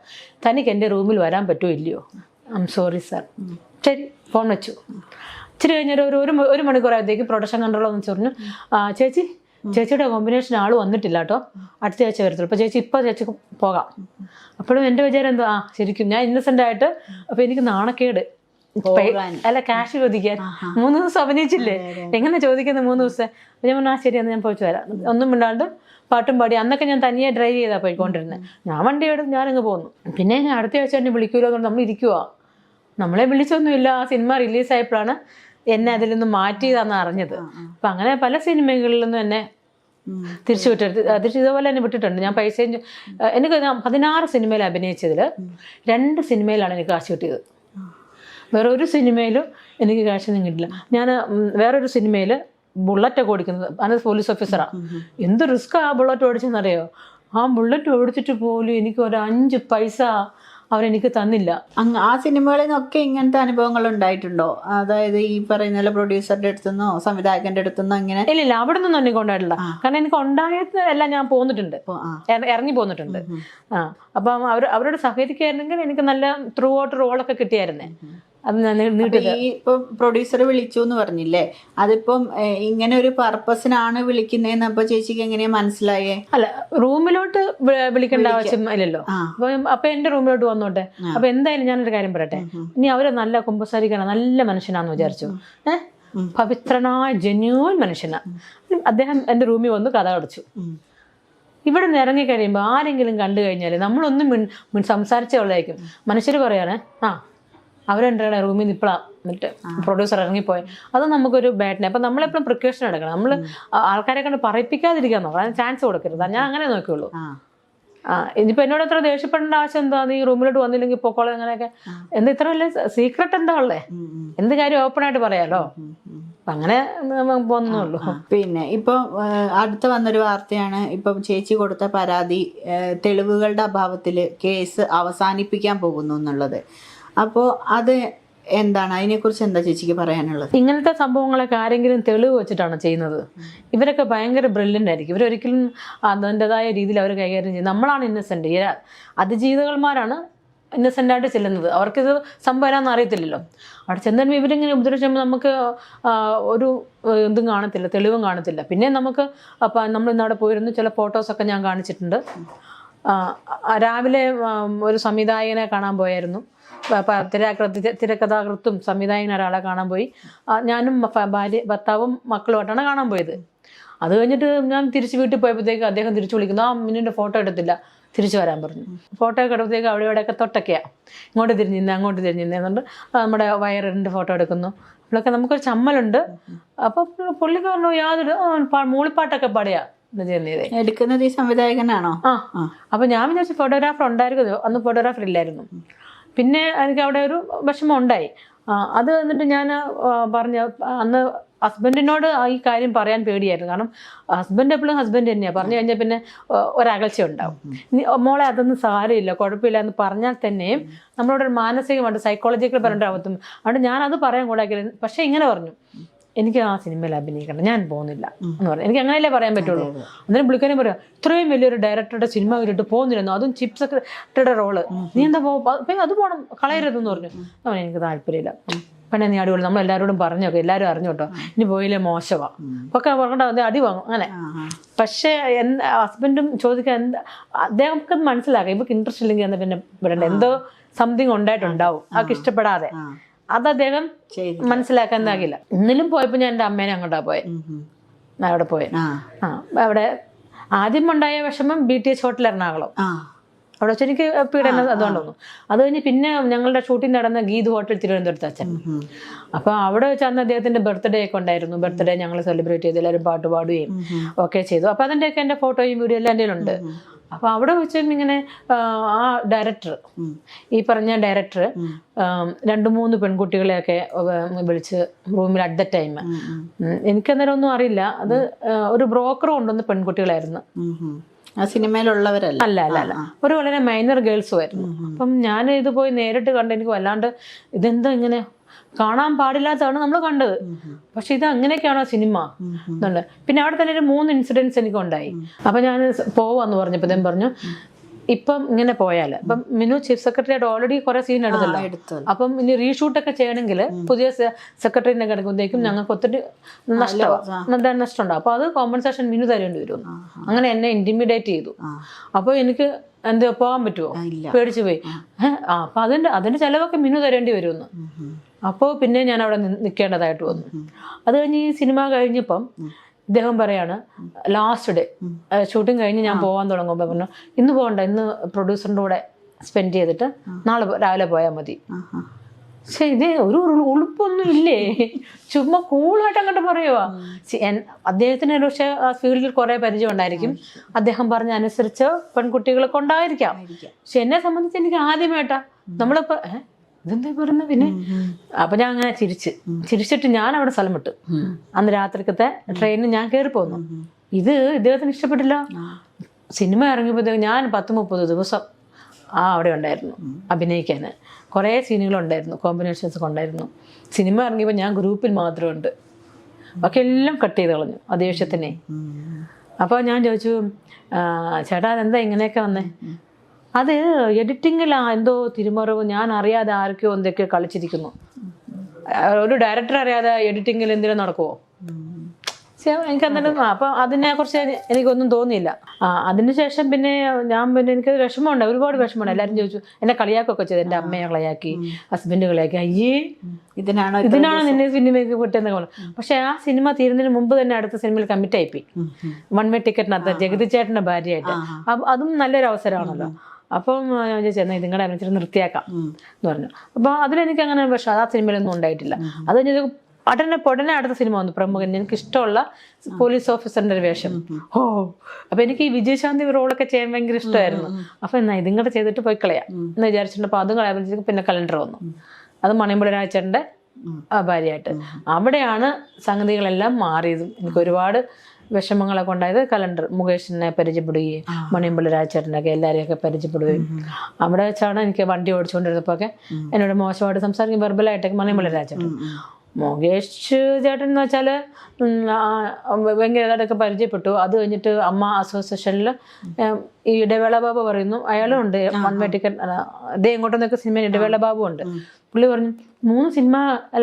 തനിക്ക് എൻ്റെ റൂമിൽ വരാൻ പറ്റുമോ ഇല്ലയോ? I am sorry sir. ശരി, ഫോൺ വെച്ചു. ഇച്ചിരി കഴിഞ്ഞൊരു ഒരു മണിക്കൂറായത്തേക്ക് പ്രൊഡക്ഷൻ കൺട്രോൾ എന്ന് പറഞ്ഞു, ചേച്ചിയുടെ കോമ്പിനേഷൻ ആൾ വന്നിട്ടില്ല കേട്ടോ, അടുത്ത ആഴ്ച വരത്തുള്ളൂ. അപ്പോൾ ചേച്ചി പോകാം. അപ്പോഴും എൻ്റെ വിചാരം എന്തോ ശരിക്കും ഞാൻ ഇന്നസെൻ്റ് ആയിട്ട്. അപ്പോൾ എനിക്ക് നാണക്കേട്, അല്ല ക്യാഷ് ചോദിക്കാൻ. 3 ദിവസം അഭിനയിച്ചില്ലേ, എങ്ങനെ ചോദിക്കുന്നത് 3 ദിവസം? അപ്പോൾ ഞാൻ പറഞ്ഞു ശരിയെന്ന് ഞാൻ പോയിച്ചു വരാം. ഒന്നും മിണ്ടാണ്ട് പാട്ടും പാടി. അന്നൊക്കെ ഞാൻ തനിയെ ഡ്രൈവ് ചെയ്താൽ പോയിക്കൊണ്ടിരുന്നത്. ഞാൻ വണ്ടി എടുത്ത് ഞാനങ്ങ് പോന്നു. പിന്നെ അടുത്ത ആഴ്ച എന്നെ വിളിക്കൂലോ എന്നുകൊണ്ട് നമ്മൾ ഇരിക്കുവാ. നമ്മളെ വിളിച്ചൊന്നുമില്ല. ആ സിനിമ റിലീസായപ്പോഴാണ് എന്നെ അതിൽ നിന്ന് മാറ്റിയതാണെന്ന് അറിഞ്ഞത്. അപ്പം അങ്ങനെ പല സിനിമകളിൽ നിന്നും എന്നെ തിരിച്ചു ഇതുപോലെ തന്നെ വിട്ടിട്ടുണ്ട്. ഞാൻ പൈസയും എനിക്ക് 16 സിനിമയിൽ അഭിനയിച്ചതിൽ 2 സിനിമയിലാണ് എനിക്ക് കാശ് കിട്ടിയത്. വേറെ ഒരു സിനിമയിലും എനിക്ക് കാശൊന്നും കിട്ടില്ല. ഞാൻ വേറൊരു സിനിമയിൽ ബുള്ളറ്റൊക്കെ ഓടിക്കുന്നത്, അത് പോലീസ് ഓഫീസറാണ്. എന്ത് റിസ്ക് ആ ബുള്ളറ്റ് ഓടിച്ചെന്നറിയോ? ആ ബുള്ളറ്റ് ഓടിച്ചിട്ട് പോലും എനിക്ക് ഒരു 5 പൈസ അവരെനിക്ക് തന്നില്ല. ആ സിനിമകളിൽ നിന്നൊക്കെ ഇങ്ങനത്തെ അനുഭവങ്ങൾ ഉണ്ടായിട്ടുണ്ടോ? അതായത് ഈ പറയുന്ന പ്രൊഡ്യൂസറുടെ അടുത്തുനിന്നോ സംവിധായകന്റെ അടുത്തുനിന്നോ ഇങ്ങനെ? ഇല്ല, അവിടെ നിന്നൊന്നും എനിക്ക് ഉണ്ടായിട്ടില്ല. കാരണം എനിക്ക് ഉണ്ടായത് എല്ലാം ഞാൻ പോന്നിട്ടുണ്ട്, ഇറങ്ങി പോന്നിട്ടുണ്ട്. അപ്പം അവരോട് സഹകരിക്കായിരുന്നെങ്കിൽ എനിക്ക് നല്ല ത്രൂ ഔട്ട് റോളൊക്കെ കിട്ടിയായിരുന്നേ. അത് ഇപ്പൊ പ്രൊഡ്യൂസർ വിളിച്ചു എന്ന് പറഞ്ഞില്ലേ, അതിപ്പം ഇങ്ങനെ ഒരു പർപ്പസിനാണ് വിളിക്കുന്നതെന്ന് അപ്പൊ ചേച്ചിക്ക് എങ്ങനെയാ മനസ്സിലായേ? അല്ല, റൂമിലോട്ട് വിളിക്കേണ്ട ആവശ്യം ഇല്ലല്ലോ. അപ്പൊ എന്റെ റൂമിലോട്ട് വന്നോട്ടെ. അപ്പൊ എന്തായാലും ഞാനൊരു കാര്യം പറയട്ടെ, ഇനി അവര് നല്ല കുമ്പസാരിക്കണം, നല്ല മനുഷ്യനാന്ന് വിചാരിച്ചു. പവിത്രനായ ജെന്യൂൻ മനുഷ്യനാ. അദ്ദേഹം എന്റെ റൂമിൽ വന്ന് കഥ അടച്ചു. ഇവിടെ നിന്ന് ഇറങ്ങിക്കഴിയുമ്പോൾ ആരെങ്കിലും കണ്ടു കഴിഞ്ഞാൽ നമ്മളൊന്നും സംസാരിച്ചുള്ളതായിരിക്കും. മനുഷ്യർ പറയാനേ അവരെൻ്റെ റൂമിൽ നിന്ന് ഇപ്പോഴാണ് മറ്റേ പ്രൊഡ്യൂസർ ഇറങ്ങിപ്പോയി. അത് നമുക്കൊരു ബാഡിനെ. അപ്പം നമ്മളെപ്പോഴും പ്രിക്കോഷൻ എടുക്കണം. നമ്മൾ ആൾക്കാരെ കണ്ട് പറയിപ്പിക്കാതിരിക്കാൻ നോക്കണം, അതിന് ചാൻസ് കൊടുക്കരുത്. ഞാൻ അങ്ങനെ നോക്കിയുള്ളൂ. ഇനിയിപ്പോൾ എന്നോട് എത്ര ദേഷ്യപ്പെടേണ്ട ആവശ്യം എന്താ? നീ റൂമിലോട്ട് വന്നില്ലെങ്കിൽ പൊക്കോളെ അങ്ങനെയൊക്കെ. എന്താ ഇത്ര വലിയ സീക്രട്ട് എന്താ ഉള്ളേ? എന്ത് കാര്യം ഓപ്പൺ ആയിട്ട് പറയാലോ. അങ്ങനെ പോകുന്നുള്ളൂ. പിന്നെ ഇപ്പൊ അടുത്ത വന്നൊരു വാർത്തയാണ്, ഇപ്പം ചേച്ചി കൊടുത്ത പരാതി തെളിവുകളുടെ അഭാവത്തില് കേസ് അവസാനിപ്പിക്കാൻ പോകുന്നു എന്നുള്ളത്. അപ്പോൾ അത് എന്താണ്, അതിനെക്കുറിച്ച് എന്താ ചേച്ചിക്ക് പറയാനുള്ളത്? ഇങ്ങനത്തെ സംഭവങ്ങളൊക്കെ ആരെങ്കിലും തെളിവ് വെച്ചിട്ടാണ് ചെയ്യുന്നത്. ഇവരൊക്കെ ഭയങ്കര ബ്രില്യൻ്റ് ആയിരിക്കും. ഇവരൊരിക്കലും അതിൻ്റെതായ രീതിയിൽ അവർ കൈകാര്യം ചെയ്യും. നമ്മളാണ് ഇന്നസെൻ്റ്. അതിജീവിതകന്മാരാണ് ഇന്നസെൻ്റായിട്ട് ചെല്ലുന്നത്. അവർക്കിത് സംഭവം അറിയത്തില്ലല്ലോ. അവിടെ ചെന്നിട്ട് ഇവരിങ്ങനെ ഉപദ്രവിച്ചുമ്പോൾ നമുക്ക് ഒരു ഇതും കാണത്തില്ല, തെളിവും കാണത്തില്ല. പിന്നെ നമുക്ക് നമ്മൾ ഇന്നവിടെ പോയിരുന്നു, ചില ഫോട്ടോസൊക്കെ ഞാൻ കാണിച്ചിട്ടുണ്ട്. രാവിലെ ഒരു സംവിധായകനെ കാണാൻ പോയായിരുന്നു. തിരക്കഥാകൃത്തും സംവിധായകൻ ഒരാളെ കാണാൻ പോയി. ഞാനും ഭർത്താവും മക്കളുമായിട്ടാണ് കാണാൻ പോയത്. അത് കഴിഞ്ഞിട്ട് ഞാൻ തിരിച്ച് വീട്ടിൽ പോയപ്പോഴത്തേക്ക് അദ്ദേഹം തിരിച്ചു വിളിക്കുന്നു, മിന്നിൻ്റെ ഫോട്ടോ എടുത്തില്ല, തിരിച്ചു വരാൻ പറഞ്ഞു. ഫോട്ടോ ഒക്കെ എടുത്തപ്പോഴത്തേക്ക് അവിടെ ഇവിടെയൊക്കെ തൊട്ടൊക്കെയാണ്, ഇങ്ങോട്ട് തിരിഞ്ഞിരുന്നേ അങ്ങോട്ട് തിരിഞ്ഞിരുന്നേ എന്നുണ്ട്. നമ്മുടെ വയറിൻ്റെ ഫോട്ടോ എടുക്കുന്നു. അപ്പോഴൊക്കെ നമുക്കൊരു ചമ്മലുണ്ട്. അപ്പോൾ പുള്ളിക്ക് പറഞ്ഞു യാതൊരു മൂളിപ്പാട്ടൊക്കെ പാടിയാ എടുക്കുന്നത്. ഈ സംവിധായകനാണോ? അപ്പൊ ഞാൻ വിചാരിച്ചു ഫോട്ടോഗ്രാഫർ ഉണ്ടായിരുന്നു. അന്ന് ഫോട്ടോഗ്രാഫർ ഇല്ലായിരുന്നു. പിന്നെ എനിക്ക് അവിടെ ഒരു വിഷമം ഉണ്ടായി. അത് എന്നിട്ട് ഞാൻ അന്ന് ഹസ്ബൻഡിനോട് ഈ കാര്യം പറയാൻ പേടിയായിരുന്നു. കാരണം ഹസ്ബൻഡ് എപ്പോഴും ഹസ്ബൻഡ് തന്നെയാണ്. പറഞ്ഞു കഴിഞ്ഞാൽ പിന്നെ ഒരകൽച്ച ഉണ്ടാവും. മോളെ അതൊന്നും സാരമില്ല, കുഴപ്പമില്ല എന്ന് പറഞ്ഞാൽ തന്നെയും നമ്മളോട് ഒരു മാനസികമായിട്ട് സൈക്കോളജിക്കൽ പറഞ്ഞിട്ടാവത്തും. അതുകൊണ്ട് ഞാനത് പറയാൻ കൂടാക്കില്ല. പക്ഷെ ഇങ്ങനെ പറഞ്ഞു, എനിക്ക് ആ സിനിമയിൽ അഭിനയിക്കണം, ഞാൻ പോകുന്നില്ല എന്ന് പറഞ്ഞു. എനിക്ക് അങ്ങനെയല്ലേ പറയാൻ പറ്റുള്ളൂ. അന്നേരം പുള്ളിക്കാരും പറയാം, ഇത്രയും വലിയൊരു ഡയറക്ടറുടെ സിനിമ കണ്ടിട്ട് പോകുന്നില്ലെന്നോ, അതും ചീഫ് സെക്രട്ടറിയുടെ റോള്, നീ എന്താ അത് പോകണം, കളയരുതെന്ന് പറഞ്ഞു. എനിക്ക് താല്പര്യമില്ല. പിന്നെ നീ അടിപൊളി, നമ്മൾ എല്ലാവരോടും പറഞ്ഞോക്കെ, എല്ലാവരും അറിഞ്ഞു കേട്ടോ, ഇനി പോയില്ലേ മോശമാണ് ഒക്കെ പറഞ്ഞിട്ട് അടി വാങ്ങും അങ്ങനെ. പക്ഷേ ഹസ്ബൻഡും ചോദിക്കാൻ അദ്ദേഹമൊക്കെ മനസ്സിലാക്കാം, ഇവർക്ക് ഇൻട്രസ്റ്റ് ഇല്ലെങ്കിൽ എന്താ പിന്നെ വിടണ്ട, എന്തോ സംതിങ് ഉണ്ടായിട്ടുണ്ടാവും അവർക്ക് ഇഷ്ടപ്പെടാതെ. അത് അദ്ദേഹം മനസ്സിലാക്കാൻ എന്താകില്ല. ഇന്നലും പോയപ്പോ ഞാൻ എൻ്റെ അമ്മേനെ അങ്ങോട്ടാ പോയെ. അവിടെ പോയെ. അവിടെ ആദ്യം ഉണ്ടായ വിഷമം BTH ഹോട്ടൽ എറണാകുളം. അവിടെ വെച്ച് എനിക്ക് പീഡനം അതുകൊണ്ടൊന്നും. അത് കഴിഞ്ഞ് പിന്നെ ഞങ്ങളുടെ ഷൂട്ടിംഗ് നടന്ന ഗീത് ഹോട്ടൽ തിരുവനന്തപുരത്ത് അച്ഛൻ. അപ്പൊ അവിടെ വെച്ച് അന്ന് അദ്ദേഹത്തിന്റെ ബർത്ത്ഡേ ഒക്കെ ഉണ്ടായിരുന്നു. ബർത്ത്ഡേ ഞങ്ങൾ സെലിബ്രേറ്റ് ചെയ്ത് എല്ലാവരും പാട്ട് പാടുകയും ഒക്കെ ചെയ്തു. അപ്പൊ അതിൻ്റെയൊക്കെ എൻ്റെ ഫോട്ടോയും വീഡിയോ എല്ലാം എൻ്റെ ഉണ്ട്. അപ്പോൾ അവിടെ വെച്ചും ഇങ്ങനെ ആ ഡയറക്ടർ, ഈ പറഞ്ഞ ഡയറക്ടർ 2-3 പെൺകുട്ടികളെയൊക്കെ വിളിച്ച് റൂമിൽ അറ്റ് ദ ടൈം, എനിക്കന്നേരം ഒന്നും അറിയില്ല, അത് ഒരു ബ്രോക്കർ കൊണ്ടുവന്ന പെൺകുട്ടികളായിരുന്നു, ആ സിനിമയിലുള്ളവരല്ല. അല്ല അല്ല അല്ല, ഒരു വളരെ മൈനർ ഗേൾസും ആയിരുന്നു. അപ്പം ഞാൻ ഇത് പോയി നേരിട്ട് കണ്ട് എനിക്ക് വല്ലാണ്ട് ഇതെന്താ ഇങ്ങനെ കാണാൻ പാടില്ലാത്തതാണ് നമ്മൾ കണ്ടത്, പക്ഷെ ഇത് അങ്ങനെയൊക്കെയാണോ സിനിമ എന്നുണ്ട്. പിന്നെ അവിടെ തന്നെ ഒരു 3 ഇൻസിഡൻസ് എനിക്ക് ഉണ്ടായി. അപ്പൊ ഞാൻ പോവാന്ന് പറഞ്ഞപ്പോൾ ഇദ്ദേഹം പറഞ്ഞു ഇപ്പം ഇങ്ങനെ പോയാൽ, ഇപ്പം മിനു ചീഫ് സെക്രട്ടറി ആയിട്ട് ഓൾറെഡി കുറെ സീൻ എടുത്തല്ലോ, അപ്പം ഇനി റീഷൂട്ടൊക്കെ ചെയ്യണമെങ്കിൽ പുതിയ സെക്രട്ടറിനെ കിടക്കുമ്പോഴത്തേക്കും ഞങ്ങൾക്ക് ഒത്തിരി നഷ്ടമുണ്ടാവും, അപ്പൊ അത് കോമ്പൻസേഷൻ മിനു തരേണ്ടി വരും. അങ്ങനെ എന്നെ ഇന്റിമിഡേറ്റ് ചെയ്തു. അപ്പോൾ എനിക്ക് എന്ത് പോകാൻ പറ്റുമോ, പേടിച്ചു പോയി. അപ്പൊ അതിന്റെ ചെലവൊക്കെ മിനു തരേണ്ടി വരുമെന്ന്. അപ്പോൾ പിന്നെ ഞാൻ അവിടെ നിൽക്കേണ്ടതായിട്ട് വന്നു. അത് കഴിഞ്ഞ് ഈ സിനിമ കഴിഞ്ഞപ്പം ഇദ്ദേഹം പറയാണ്, ലാസ്റ്റ് ഡേ ഷൂട്ടിങ് കഴിഞ്ഞ് ഞാൻ പോകാൻ തുടങ്ങുമ്പോൾ പറഞ്ഞു ഇന്ന് പോകണ്ട, ഇന്ന് പ്രൊഡ്യൂസറിൻ്റെ കൂടെ സ്പെൻഡ് ചെയ്തിട്ട് നാളെ രാവിലെ പോയാൽ മതി. പക്ഷെ ഇത് ഒരു ഉളുപ്പൊന്നും ഇല്ലേ, ചുമ്മാ കൂളായിട്ട് അങ്ങോട്ട് പറയുവാ. അദ്ദേഹത്തിന് പക്ഷെ ആ ഫീൽഡിൽ കുറെ പരിചയം ഉണ്ടായിരിക്കും, അദ്ദേഹം പറഞ്ഞ അനുസരിച്ച് പെൺകുട്ടികളൊക്കെ ഉണ്ടായിരിക്കാം. പക്ഷെ എന്നെ സംബന്ധിച്ച് എനിക്ക് ആദ്യമായിട്ടാ നമ്മളിപ്പോ ഇതെന്താ പറയുന്നത്. പിന്നെ അപ്പൊ ഞാൻ അങ്ങനെ ചിരിച്ചിട്ട് ഞാൻ അവിടെ സ്ഥലം വിട്ടു. അന്ന് രാത്രിക്കത്തെ ട്രെയിനിൽ ഞാൻ കയറി പോന്നു. ഇത് ഇദ്ദേഹത്തിന് ഇഷ്ടപ്പെട്ടില്ല. സിനിമ ഇറങ്ങിയപ്പോഴത്തേക്ക് ഞാൻ 10-30 ദിവസം അവിടെ ഉണ്ടായിരുന്നു അഭിനയിക്കാൻ. കുറേ സീനുകളുണ്ടായിരുന്നു, കോമ്പിനേഷൻസ് ഒക്കെ ഉണ്ടായിരുന്നു. സിനിമ ഇറങ്ങിയപ്പോൾ ഞാൻ ഗ്രൂപ്പിൽ മാത്രമുണ്ട്, ബാക്കി എല്ലാം കട്ട് ചെയ്ത് കളഞ്ഞു ആ ദേഷ്യത്തിനെ. അപ്പോൾ ഞാൻ ചോദിച്ചു, ചേട്ടാ അതെന്താ ഇങ്ങനെയൊക്കെ വന്നേ? അത് എഡിറ്റിങ്ങിലാ എന്തോ തിരുമറിവ്, ഞാൻ അറിയാതെ ആർക്കോ എന്തൊക്കെയോ കളിച്ചിരിക്കുന്നു. ഒരു ഡയറക്ടർ അറിയാതെ എഡിറ്റിങ്ങിൽ എന്തിനും നടക്കുമോ? എനിക്കന്നേരം അപ്പം അതിനെക്കുറിച്ച് എനിക്കൊന്നും തോന്നിയില്ല. അതിനുശേഷം പിന്നെ എനിക്ക് വിഷമമുണ്ട്, ഒരുപാട് വിഷമമുണ്ട്. എല്ലാവരും ചോദിച്ചു, എന്നെ കളിയാക്കൊക്കെ ചെയ്തു, എൻ്റെ അമ്മയെ കളിയാക്കി, ഹസ്ബൻഡ് കളിയാക്കി, അയ്യേ ഇതിനാണ് നിന്നെ സിനിമയ്ക്ക് വിട്ടെന്ന് പറഞ്ഞു. പക്ഷെ ആ സിനിമ തീരുന്നതിന് മുമ്പ് തന്നെ അടുത്ത സിനിമയിൽ കമ്മിറ്റ് ആയിപ്പോയി, 1 വേ ടിക്കറ്റിനകത്ത് ജഗതി ചേട്ടൻ്റെ ഭാര്യയായിട്ട്. അതും നല്ലൊരു അവസരമാണല്ലോ. അപ്പം ഞാൻ ചോദിച്ചു എന്നാൽ നിങ്ങളുടെ അനുസരിച്ച് നിർത്തിയാക്കാം എന്ന് പറഞ്ഞു. അപ്പോൾ അതിലെനിക്ക് അങ്ങനെ, പക്ഷെ ആ സിനിമയിലൊന്നും ഉണ്ടായിട്ടില്ല. അത് കഴിഞ്ഞ് ഉടനെ അടുത്ത സിനിമ വന്നു, പ്രമുഖൻ, എനിക്ക് ഇഷ്ടമുള്ള പോലീസ് ഓഫീസറിന്റെ ഒരു വേഷം. അപ്പൊ എനിക്ക് ഈ വിജയശാന്തി റോളൊക്കെ ചെയ്യാൻ ഭയങ്കര ഇഷ്ടമായിരുന്നു. അപ്പൊ എന്നാ ഇതിങ്ങോട്ട് ചെയ്തിട്ട് പോയി കളയാം എന്ന് വിചാരിച്ചിട്ടുണ്ട്. അപ്പൊ അതും കളയാൻ പിന്നെ കലണ്ടർ വന്നു, അത് മണിയമ്പള രാജേട്ടൻ്റെ ഭാര്യയായിട്ട്. അവിടെയാണ് സംഗതികളെല്ലാം മാറിയതും എനിക്ക് ഒരുപാട് വിഷമങ്ങളൊക്കെ ഉണ്ടായത്. കലണ്ടർ മുകേഷിനെ പരിചയപ്പെടുകയും മണിയമ്പള്ളി രാജേട്ടനൊക്കെ എല്ലാവരെയൊക്കെ പരിചയപ്പെടുകയും അവിടെ വെച്ചാണ് എനിക്ക് വണ്ടി ഓടിച്ചുകൊണ്ടിരുന്നപ്പോൾ ഒക്കെ എന്നോട് മോശമായിട്ട് സംസാരിക്കും, വെർബലായിട്ടൊക്കെ മണിയമ്പള്ളി രാജേട്ടൻ. മുകേഷ് ചേട്ടൻ എന്ന് വെച്ചാൽ ഭയങ്കര ഇതായിട്ടൊക്കെ പരിചയപ്പെട്ടു. അത് കഴിഞ്ഞിട്ട് അമ്മ അസോസിയേഷനിൽ ഈ ഇടവേള ബാബു പറയുന്നു, അയാളും ഉണ്ട് 1 വേ ടിക്കറ്റ്, അതേ ഇങ്ങോട്ടൊന്നൊക്കെ സിനിമ ഇടവേള ബാബു ഉണ്ട്. പുള്ളി പറഞ്ഞു 3 സിനിമ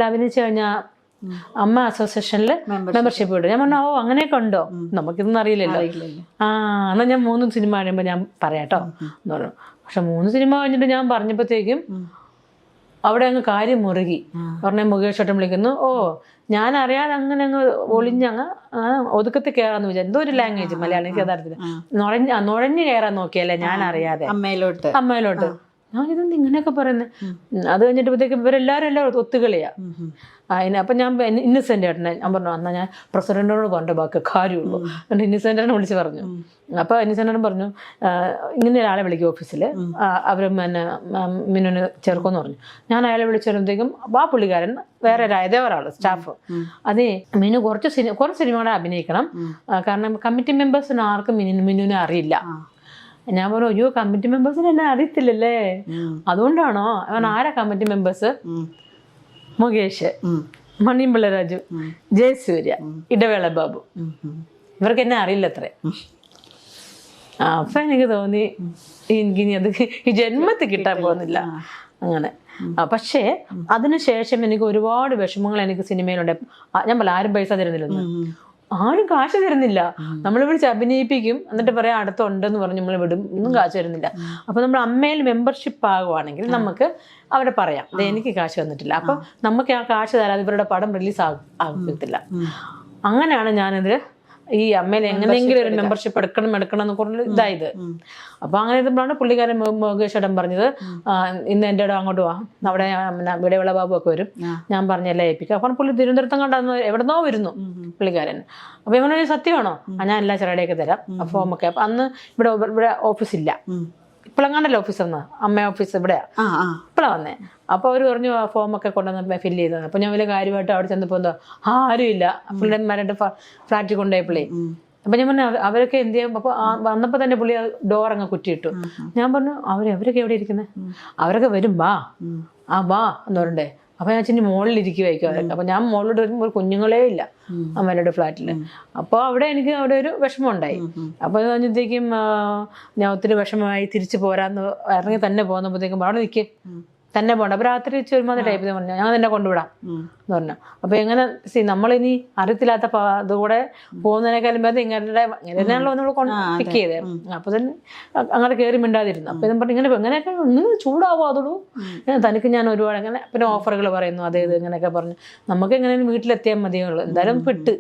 അഭിനയിച്ചു കഴിഞ്ഞാൽ അമ്മ അസോസിയേഷനിൽ മെമ്പർഷിപ്പ് കിട്ടും. ഞാൻ പറഞ്ഞു അങ്ങനെയൊക്കെ ഉണ്ടോ, നമുക്കിതൊന്നും അറിയില്ലല്ലോ. എന്നാൽ ഞാൻ 3 സിനിമ കഴിയുമ്പോൾ ഞാൻ പറയാട്ടോ എന്ന് പറഞ്ഞു. പക്ഷെ 3 സിനിമ കഴിഞ്ഞിട്ട് ഞാൻ പറഞ്ഞപ്പോഴത്തേക്കും അവിടെ അങ്ങ് കാര്യം മുറുകി. പറഞ്ഞ മുകേഷ് ചേട്ടൻ വിളിക്കുന്നു, ഞാൻ അറിയാതെ അങ്ങനെ അങ്ങ് ഒളിഞ്ഞങ്ങ് ഒതുക്കത്തിൽ കയറാന്ന് വിചാരിച്ചു. എന്തോ ഒരു ലാംഗ്വേജ് മലയാളം എനിക്ക് യഥാർത്ഥത്തിൽ നുഴഞ്ഞു കയറാൻ നോക്കിയല്ലേ ഞാൻ അറിയാതെ അമ്മയിലോട്ട്. ഞാൻ ഇതെന്ത് ഇങ്ങനെയൊക്കെ പറയുന്നത്. അത് കഴിഞ്ഞിട്ടപ്പോഴത്തേക്കും ഇവരെല്ലാവരും ഒത്തുകളിയാ. അപ്പം ഞാൻ ഇന്നസെൻ്റ് ചേട്ടനെ ഞാൻ പറഞ്ഞു, എന്നാൽ ഞാൻ പ്രസിഡന്റിനോട് പറഞ്ഞ ബാക്കി കാര്യമുള്ളൂ എന്നിട്ട് ഇന്നസെൻ്റിനെ വിളിച്ച് പറഞ്ഞു. അപ്പോൾ ഇന്നസെൻ്റിനും പറഞ്ഞു ഇങ്ങനെ ഒരാളെ വിളിക്കും ഓഫീസിൽ, അവർ പിന്നെ മിനുവിന് ചേർക്കുമെന്ന് പറഞ്ഞു. ഞാൻ അയാളെ വിളിച്ചു വരുമ്പോഴത്തേക്കും ആ പുള്ളിക്കാരൻ വേറെ ഒരാൾ സ്റ്റാഫ്, അതെ മിനു കുറച്ച് സിനിമകളെ അഭിനയിക്കണം, കാരണം കമ്മിറ്റി മെമ്പേഴ്സിന് ആർക്കും മിനുവിനെ അറിയില്ല. ഞാൻ പറഞ്ഞു, അയ്യോ കമ്മിറ്റി മെമ്പേഴ്സിന് എന്നെ അറിയത്തില്ലല്ലേ, അതുകൊണ്ടാണോ? അവൻ ആരാ കമ്മിറ്റി മെമ്പേഴ്സ്? മുകേഷ്, മണിയമ്പിള്ള രാജു, ജയസൂര്യ, ഇടവേള ബാബു, ഇവർക്ക് എന്നെ അറിയില്ല അത്രേ. അപ്പൊ എനിക്ക് തോന്നി എനിക്കിനി അത് ഈ ജന്മത്തിൽ കിട്ടാൻ പോകുന്നില്ല അങ്ങനെ. പക്ഷേ അതിനുശേഷം എനിക്ക് ഒരുപാട് വിഷമങ്ങൾ എനിക്ക് സിനിമയിലുണ്ട്. ഞാൻ പറയാം, ആരും പൈസ തരുന്നില്ലെന്ന്, ആരും കാശ് തരുന്നില്ല. നമ്മൾ വിളിച്ച് അഭിനയിപ്പിക്കും, എന്നിട്ട് പറയാം അടുത്തുണ്ടെന്ന് പറഞ്ഞ് നമ്മൾ വിടും, ഒന്നും കാശ് തരുന്നില്ല. അപ്പൊ നമ്മൾ അമ്മയിൽ മെമ്പർഷിപ്പ് ആകുവാണെങ്കിൽ നമുക്ക് അവിടെ പറയാം എനിക്ക് കാശ് വന്നിട്ടില്ല, അപ്പൊ നമുക്ക് ആ കാശ് തരാതെ ഇവരുടെ പടം റിലീസ് ആകത്തില്ല. അങ്ങനെയാണ് ഞാനത് ഈ അമ്മയിൽ എങ്ങനെയെങ്കിലും ഒരു മെമ്പർഷിപ്പ് എടുക്കണം എന്ന് പറഞ്ഞ ഇതായത്. അപ്പൊ അങ്ങനെ ഇരുന്നപ്പോഴാണ് പുള്ളിക്കാരൻ മുകേഷേട്ടൻ പറഞ്ഞത് ഇന്ന് എൻ്റെ ഇടം അങ്ങോട്ട് പോവാം, അവിടെ ഇവിടെയുള്ള ബാബു ഒക്കെ വരും, ഞാൻ പറഞ്ഞെല്ലാം ഏൽപ്പിക്കാം. അപ്പം പുള്ളി തിരുവനന്തപുരത്തും കണ്ടെന്ന് എവിടെന്നോ വരുന്നു പുള്ളിക്കാരൻ. അപ്പൊ ഇവനൊരു സത്യമാണോ, ഞാൻ എല്ലാ ചെറുകടിയൊക്കെ തരാം ഫോമൊക്കെ. അപ്പൊ അന്ന് ഇവിടെ ഓഫീസില്ല, ഇപ്പോഴെങ്ങാണ്ടല്ലോ ഓഫീസ് വന്ന അമ്മ ഓഫീസ് ഇവിടെയാ, ഇപ്പോഴാണ് വന്നേ. അപ്പൊ അവർ പറഞ്ഞു ഫോമൊക്കെ കൊണ്ടുവന്ന് ഫില്ല് ചെയ്തത്. അപ്പൊ ഞാൻ വലിയ കാര്യമായിട്ട് അവിടെ ചെന്നപ്പോ എന്തോ ആരും ഇല്ല, പിള്ളേന്മാരുടെ ഫ്ലാറ്റിൽ കൊണ്ടുപോയപ്പോഴേ. അപ്പൊ ഞാൻ പറഞ്ഞു അവരൊക്കെ എന്ത് ചെയ്യും. അപ്പൊ വന്നപ്പോ തന്നെ പുള്ളി ഡോർ അങ്ങ് കുറ്റിയിട്ടു. ഞാൻ പറഞ്ഞു അവരൊക്കെ എവിടെ ഇരിക്കുന്നത്, അവരൊക്കെ വരും വാ വാ എന്ന് പറയണ്ടേ. അപ്പൊ ഞാൻ ചെന്ന് മുകളിലിരിക്കുവായിരിക്കും അവരൊക്കെ. അപ്പൊ ഞാൻ മുകളിലോട്ട് വരുമ്പോൾ ഒരു കുഞ്ഞുങ്ങളേ ഇല്ല അമ്മയുടെ ഫ്ലാറ്റിൽ. അപ്പോൾ എനിക്ക് അവിടെ ഒരു വിഷമം ഉണ്ടായി. അപ്പൊ കഴിഞ്ഞപ്പോഴത്തേക്കും ഞാൻ ഒത്തിരി വിഷമമായി തിരിച്ചു പോരാന്ന് ഇറങ്ങി തന്നെ പോകുന്നപ്പോഴത്തേക്കും അവിടെ നിൽക്കും തന്നെ പോകണ്ട. അപ്പൊ രാത്രി ഒരുമാതിരി ടൈപ്പ് പറഞ്ഞു ഞാൻ തന്നെ കൊണ്ടുവിടാം എന്ന് പറഞ്ഞു. അപ്പൊ എങ്ങനെ നമ്മളിനി അറിയത്തില്ലാത്ത അതുകൂടെ പോകുന്നതിനേക്കാളും ഭേദം ഇങ്ങനെയാണല്ലോ നമ്മൾ പിക്ക് ചെയ്തത്. അപ്പൊ തന്നെ അങ്ങനെ കയറി മിണ്ടാതിരുന്നു. അപ്പൊ പറഞ്ഞു ഇങ്ങനെയൊക്കെ ഇങ്ങനെ ചൂടാവോ അതോടു തനിക്ക് ഞാൻ ഒരുപാട് അങ്ങനെ പിന്നെ ഓഫറുകൾ പറയുന്നു അതേ ഇത് ഇങ്ങനെയൊക്കെ പറഞ്ഞു. നമുക്ക് എങ്ങനെയും വീട്ടിലെത്തിയാൽ മതിയുള്ളൂ, എന്തായാലും പെട്ട്